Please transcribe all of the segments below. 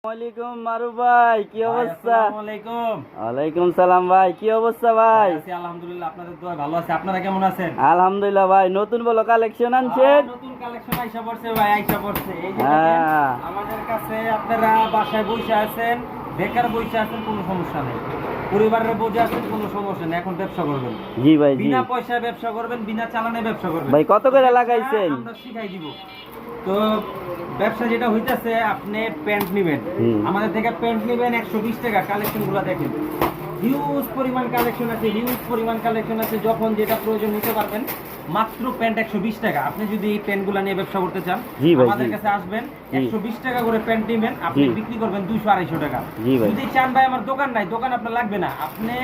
ওয়ালাইকুম মারুফ ভাই, কি অবস্থা? আসসালামু আলাইকুম। ওয়ালাইকুম সালাম ভাই, কি অবস্থা ভাই? আছি আলহামদুলিল্লাহ, আপনাদের দোয়ায় ভালো আছি। আপনারা কেমন আছেন? আলহামদুলিল্লাহ ভাই, নতুন বলো কালেকশন আনছেন? নতুন কালেকশন আইসা পড়ছে ভাই, আইসা পড়ছে। এই যে হ্যাঁ। দেখেন, আমাদের কাছে আপনারা বাসায় বসে আছেন, বেকার বসে আছেন, কোনো সমস্যা নেই। পরিবারের বোঝে আছেন, কোনো সমস্যা নেই। এখন ব্যবসা করবেন, জি ভাই, জি বিনা পয়সায় ব্যবসা করবেন, বিনা চালানে ব্যবসা করবেন ভাই। কত করে লাগাইছেন? আমরা শিখাই দিব। তো ব্যবসা যেটা হইতাছে, আপনি প্যান্ট নেবেন আমাদের থেকে, প্যান্ট নেবেন 120 টাকা। কালেকশন গুলো দেখেন, হিউজ পরিমাণ কালেকশন আছে, হিউজ পরিমাণ কালেকশন আছে। যখন যেটা প্রয়োজন নিতে পারবেন। মাত্র প্যান্ট 120 টাকা। আপনি যদি এই প্যান্ট গুলা নিয়ে ব্যবসা করতে চান, আমাদের কাছে আসবেন, 120 টাকা করে প্যান্ট নেবেন, আপনি বিক্রি করবেন 200-250 টাকা। যদি চান ভাই আমার দোকান নাই, দোকান আপনার লাগবে না, আপনি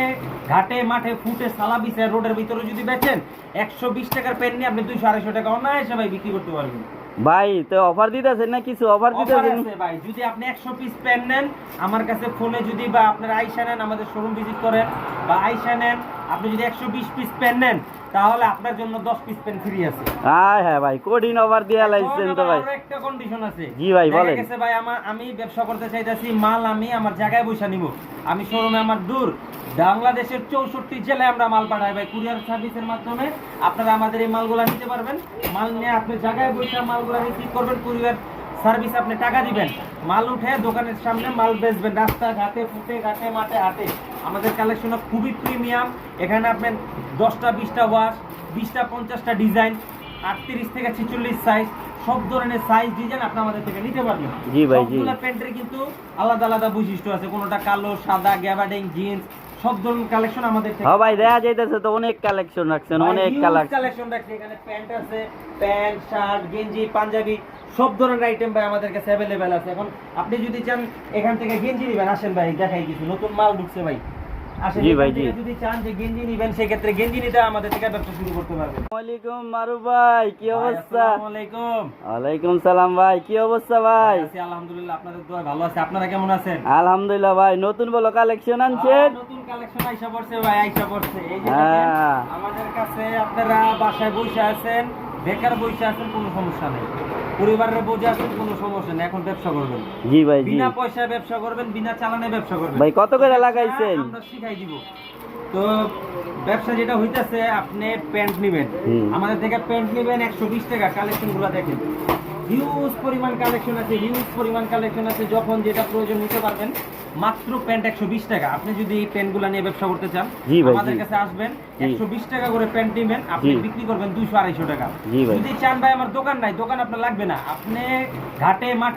ঘাটে মাঠে ফুটে সালা বিছায় রোডের ভিতরে যদি বেচেন, 120 টাকার প্যান্ট নিয়ে আপনি 200-250 টাকা অনায়াসে ভাই বিক্রি করতে পারবেন। ভাই তো অফার দিতেছেন না? কিছু অফার দিতেছেন ভাই? যদি আপনি 100 পিস প্যান্ট নেন আমার কাছে ফোনে, যদি বা আপনার আইসা নেন, আমাদের শোরুম ভিজিট করেন বা আইসা নেন, আপনি যদি 120 পিস প্যান্ট নেন, তাহলে আপনার জন্য 10 পিস প্যান্ট ফ্রি আছে। হ্যাঁ ভাই, কোডিং অফার দিয়ে লাইছেন তো ভাই। একটা কন্ডিশন আছে। জি ভাই বলেন। ঠিক আছে ভাই, আমি ব্যবসা করতে চাইতাছি, মাল আমি আমার জায়গায় বসে নিব, আমি শোরুমে আমার দূর, বাংলাদেশের 64 জেলায় আমরা মাল পাঠাই ভাই, কুরিয়ার সার্ভিসের মাধ্যমে। আপনারা আমাদের এই মালগুলা নিতে পারবেন। মাল নিয়ে আপনি জায়গায় বসে মালগুলা রিসিভ করবেন, কুরিয়ার সার্ভিস আপনি টাকা দিবেন, মাল উঠে দোকানের সামনে মাল বেচবেন, রাস্তা ঘাটে ফুটে ঘাটে মাঠে হাটে। আমাদের কালেকশন খুবই প্রিমিয়াম। এখানে আপনার 10টা 20টা ওয়াশ, 20টা 50টা ডিজাইন, 38 থেকে 46 সাইজ, সব ধরনের সাইজ ডিজাইন আপনি আমাদের থেকে নিতে পারবেন। জি ভাই, জি। সবগুলা প্যান্টের কিন্তু আলাদা আলাদা বৈশিষ্ট্য আছে, কোনোটা কালো, সাদা, গ্যাবার্ডিং, জিন্স, সব ধরনের কালেকশন আমাদের থেকে। হ্যাঁ ভাই, দেখা যাইতেছে তো অনেক কালেকশন রাখছেন, অনেক কালেকশন রাখছি। এখানে প্যান্ট আছে, প্যান্ট, শার্ট, গেঞ্জি, পাঞ্জাবি, সব ধরনের আইটেম ভাই আমাদের কাছে অ্যাভেলেবেল আছে। এখন আপনি যদি চান এখান থেকে গেঞ্জি নেবেন, আসেন ভাই দেখাই কিছু নতুন মাল ঢুকছে ভাই, আসেন। জি ভাই, জি। যদি চান যে গেঞ্জি নেবেন, সেই ক্ষেত্রে গেঞ্জি নিতে আমাদের থেকে ব্যবসা শুরু করতে পারবেন। ওয়ালাইকুম মারুফ ভাই, কি অবস্থা? আসসালামু আলাইকুম। ওয়ালাইকুম সালাম ভাই, কি অবস্থা ভাই? আছি আলহামদুলিল্লাহ, আপনাদের দোয়ায় ভালো আছি। আপনারা কেমন আছেন? আলহামদুলিল্লাহ ভাই, নতুন বলো কালেকশন আনছেন? নতুন কালেকশন আইসা পড়ছে ভাই, আইসা পড়ছে। এই যে হ্যাঁ। দেখেন, আমাদের কাছে আপনারা বাসায় বসে আছেন, বেকার বসে আছেন, কোনো সমস্যা নেই। পরিবারের বোঝে আছেন, কোনো সমস্যা নেই। এখন ব্যবসা করবেন, জি ভাই, জি বিনা পয়সায় ব্যবসা করবেন, বিনা চালানে ব্যবসা করবেন ভাই। কত করে লাগাইছেন? আমরা শিখাই দিব। তো ব্যবসা যেটা হইতাছে, আপনি প্যান্ট নেবেন আমাদের থেকে, প্যান্ট নেবেন 120 টাকা। কালেকশন গুলো দেখেন, হিউজ পরিমাণ কালেকশন আছে, হিউজ পরিমাণ কালেকশন আছে। যখন যেটা প্রয়োজন নিতে পারবেন। মাত্র প্যান্ট 120 টাকা। আপনি যদি এই প্যান্ট গুলা নিয়ে ব্যবসা করতে চান, আমাদের কাছে আসবেন, 120 টাকা করে প্যান্ট নেবেন, আপনি বিক্রি করবেন 200-250 টাকা। যদি চান ভাই আমার দোকান নাই, দোকান আপনার লাগবে না, আপনি ঘাটে মাঠে